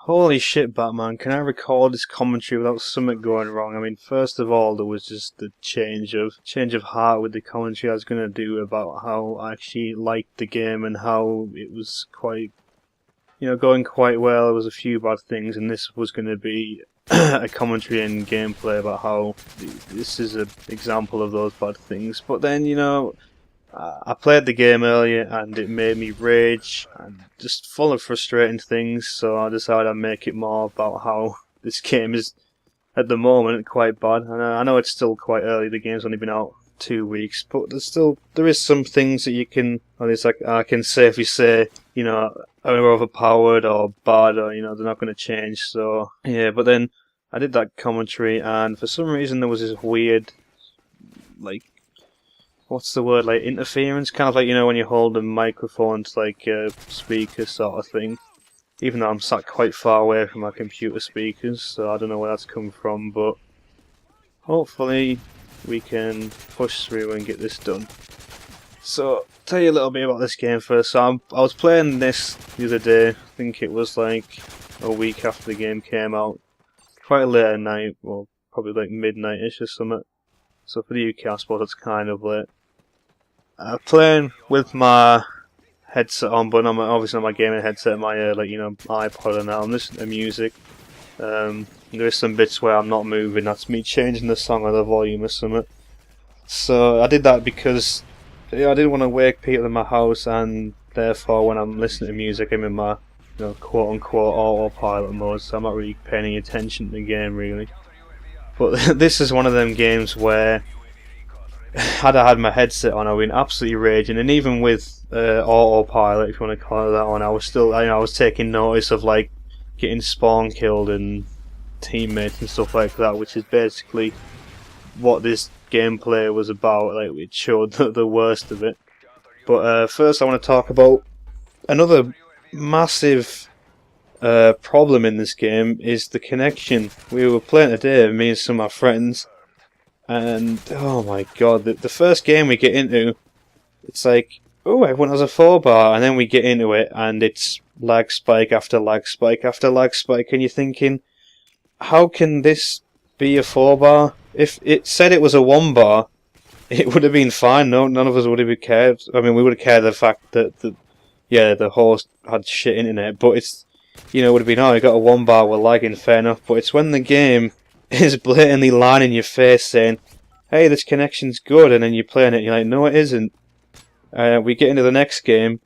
Holy shit, Batman, can I record this commentary without something going wrong? I mean, first of all, there was just the change of heart with the commentary I was going to do about how I actually liked the game and how it was quite, going quite well. There was a few bad things, and this was going to be a commentary and gameplay about how this is an example of those bad things. But then, I played the game earlier and it made me rage and just full of frustrating things, so I decided I'd make it more about how this game is at the moment quite bad. And I know it's still quite early, the game's only been out 2 weeks, but there is some things that you can, at least I can safely say, are overpowered or bad, or they're not going to change. So yeah, but then I did that commentary and for some reason there was this weird, what's the word, interference, kind of like, when you hold a microphone to a speaker sort of thing. Even though I'm sat quite far away from my computer speakers, so I don't know where that's come from, but hopefully we can push through and get this done. So, tell you a little bit about this game first. So I was playing this the other day, I think it was a week after the game came out. Quite late at night, well, probably midnight-ish or something. So for the UK I suppose it's kind of late. Playing with my headset on, but obviously not my gaming headset, my iPod and that. I'm listening to music. There is some bits where I'm not moving. That's me changing the song or the volume or something. So I did that because I didn't want to wake people in my house, and therefore when I'm listening to music, I'm in my quote unquote autopilot mode. So I'm not really paying any attention to the game really. But this is one of them games where, had I had my headset on, I would have been absolutely raging, and even with autopilot, if you want to call it that one, I was still, I was taking notice of getting spawn killed and teammates and stuff like that, which is basically what this gameplay was about. It showed the worst of it. But first, I want to talk about another massive problem in this game is the connection. We were playing today, me and some of my friends. And, oh my god, the first game we get into, it's oh, everyone has a 4-bar, and then we get into it, and it's lag spike after lag spike after lag spike, and you're thinking, how can this be a 4-bar? If it said it was a 1-bar, it would have been fine, none of us would have cared. I mean, we would have cared the fact that, the host had shit internet, but it's, it would have been, oh, you got a 1-bar, we're lagging, fair enough, but it's when the game is blatantly lying in your face saying, hey, this connection's good, and then you're playing it and you're like, no it isn't. We get into the next game,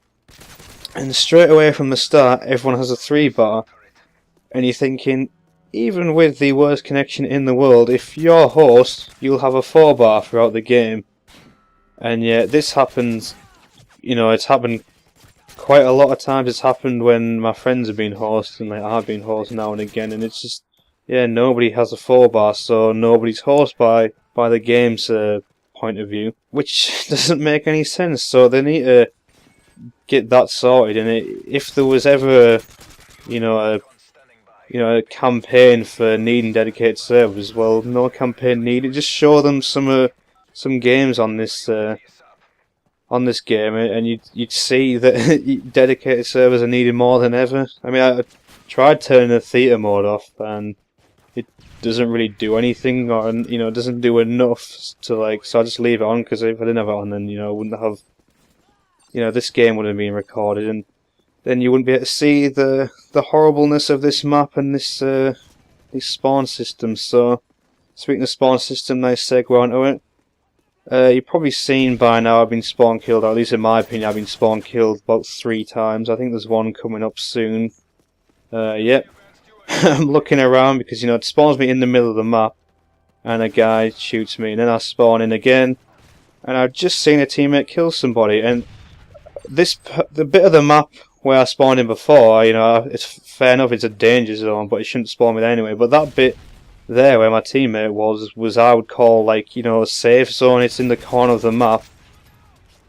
and straight away from the start everyone has a 3-bar, and you're thinking, even with the worst connection in the world, if you're host, you'll have a 4-bar throughout the game. And yet this happens, it's happened quite a lot of times. It's happened when my friends have been hosts, and I've been host now and again, and it's just, yeah, nobody has a 4-bar, so nobody's host by the game's point of view, which doesn't make any sense. So they need to get that sorted. And if there was ever, a campaign for needing dedicated servers, well, no campaign needed. Just show them some games on this game, and you'd see that dedicated servers are needed more than ever. I mean, I tried turning the theatre mode off, and it doesn't really do anything, or it doesn't do enough to so I just leave it on, because if I didn't have it on, then I wouldn't have, this game wouldn't have been recorded, and then you wouldn't be able to see the horribleness of this map and this spawn system. So speaking of spawn system, nice segue onto it. You've probably seen by now I've been spawn killed, or at least in my opinion I've been spawn killed about 3 times. I think there's one coming up soon. Yep. I'm looking around because it spawns me in the middle of the map and a guy shoots me, and then I spawn in again and I've just seen a teammate kill somebody. And the bit of the map where I spawned in before, it's fair enough, it's a danger zone, but it shouldn't spawn me there anyway. But that bit there where my teammate was I would call a safe zone. It's in the corner of the map.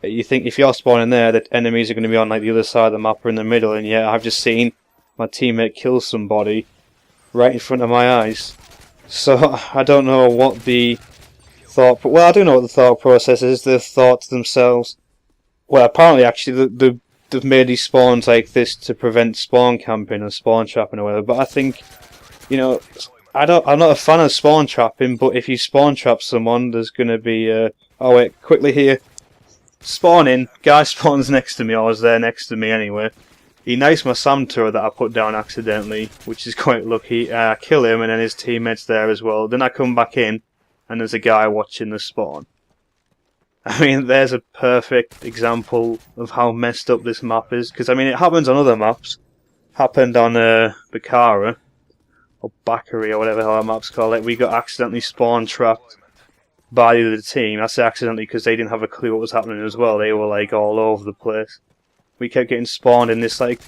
You think if you're spawning there, that enemies are going to be on the other side of the map or in the middle, and yeah, I've just seen my teammate kill somebody right in front of my eyes. So I don't know what the thought. Well, I do know what the thought process is. They thought to themselves, well, apparently, actually, the they've made these spawns like this to prevent spawn camping or spawn trapping or whatever. But I think, you know, I'm not a fan of spawn trapping. But if you spawn trap someone, there's gonna be oh wait, quickly here, spawning. Guy spawns next to me. I was there next to me anyway. He knifes my Sam turret that I put down accidentally, which is quite lucky. I kill him and then his teammate's there as well. Then I come back in and there's a guy watching the spawn. I mean, there's a perfect example of how messed up this map is. Because, I mean, it happens on other maps. Happened on Bakara, or Bakary, or whatever the hell that map's called. Like, we got accidentally spawn trapped by the other team. I say accidentally because they didn't have a clue what was happening as well. They were, like, all over the place. We kept getting spawned in this, like,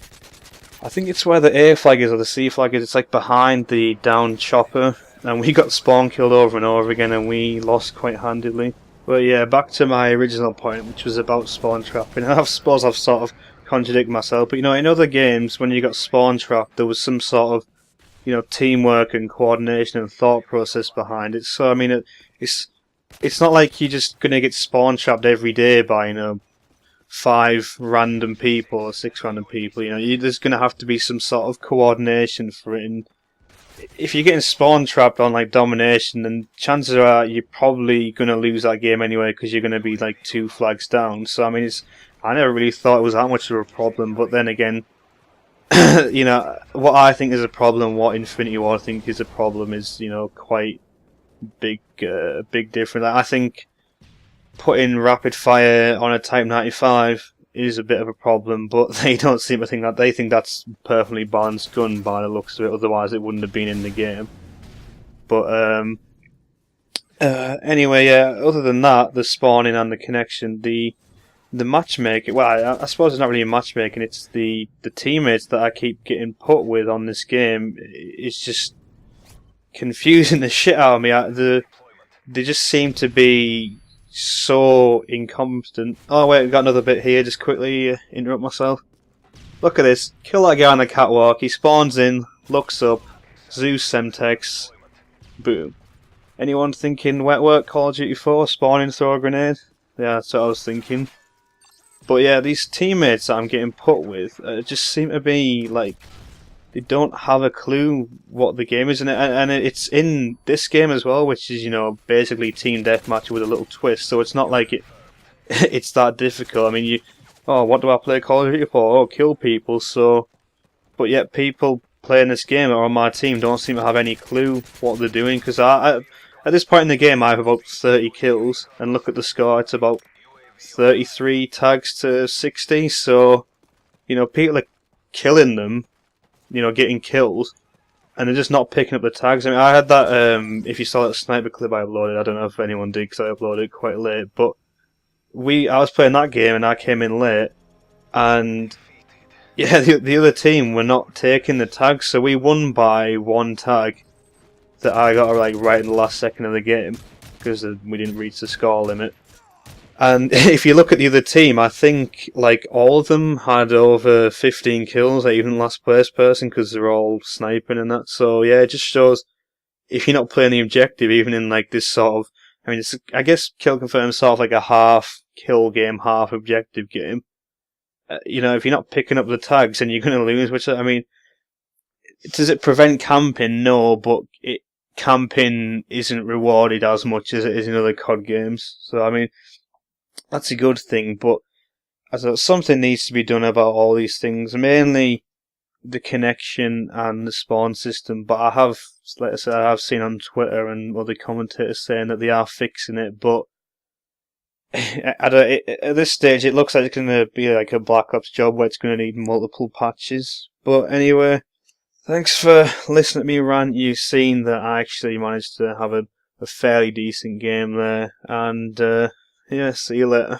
I think it's where the A flag is or the C flag is. It's, like, behind the down chopper. And we got spawn killed over and over again and we lost quite handily. But yeah, back to my original point, which was about spawn trapping. I suppose I've sort of contradicted myself, but you know, in other games, when you got spawn trapped, there was some sort of, you know, teamwork and coordination and thought process behind it. So I mean, it's not like you're just gonna get spawn trapped every day by, you know, 5 random people or 6 random people. You know, there's gonna have to be some sort of coordination for it. And if you're getting spawn trapped on like domination, then chances are you're probably gonna lose that game anyway because you're gonna be like 2 flags down. So I mean, I never really thought it was that much of a problem. But then again, you know, what I think is a problem, what Infinity Ward think is a problem, is, you know, quite big difference. I think putting rapid fire on a Type 95 is a bit of a problem, but they don't seem to think that. They think that's perfectly balanced gun by the looks of it, otherwise it wouldn't have been in the game. But anyway, yeah, other than that, the spawning and the connection, the matchmaking, well, I suppose it's not really matchmaking, it's the teammates that I keep getting put with on this game. It's just confusing the shit out of me. They just seem to be so incompetent. Oh wait, we've got another bit here, just quickly interrupt myself. Look at this, kill that guy on the catwalk, he spawns in, looks up, Zeus Semtex, boom. Anyone thinking wet work, Call of Duty 4, spawning, throw a grenade? Yeah, that's what I was thinking. But yeah, these teammates that I'm getting put with just seem to be like, they don't have a clue what the game is, and it's in this game as well, which is, you know, basically team deathmatch with a little twist. So it's not like it's that difficult. I mean, what do I play Call of Duty for? Oh, kill people. So, but yet people playing this game or on my team don't seem to have any clue what they're doing. Because at this point in the game, I have about 30 kills, and look at the score. It's about 33 tags to 60. So, you know, people are killing them, you know, getting kills, and they're just not picking up the tags. I mean, I had that, if you saw that sniper clip I uploaded, I don't know if anyone did because I uploaded it quite late, but I was playing that game and I came in late, and yeah, the other team were not taking the tags, so we won by 1 tag that I got like right in the last second of the game because we didn't reach the score limit. And if you look at the other team, I think like all of them had over 15 kills, like even the last place person, because they're all sniping and that. So yeah, it just shows if you're not playing the objective, even in like this sort of, I mean, I guess Kill Confirm is sort of like a half kill game, half objective game. You know, if you're not picking up the tags, then you're going to lose. Which, I mean, does it prevent camping? No, but camping isn't rewarded as much as it is in other COD games. So I mean, that's a good thing, but something needs to be done about all these things, mainly the connection and the spawn system. But I have, like I said, I have seen on Twitter and other commentators saying that they are fixing it, but at this stage it looks like it's going to be like a Black Ops job where it's going to need multiple patches. But anyway, thanks for listening to me rant. You've seen that I actually managed to have a fairly decent game there, and yeah, see you later.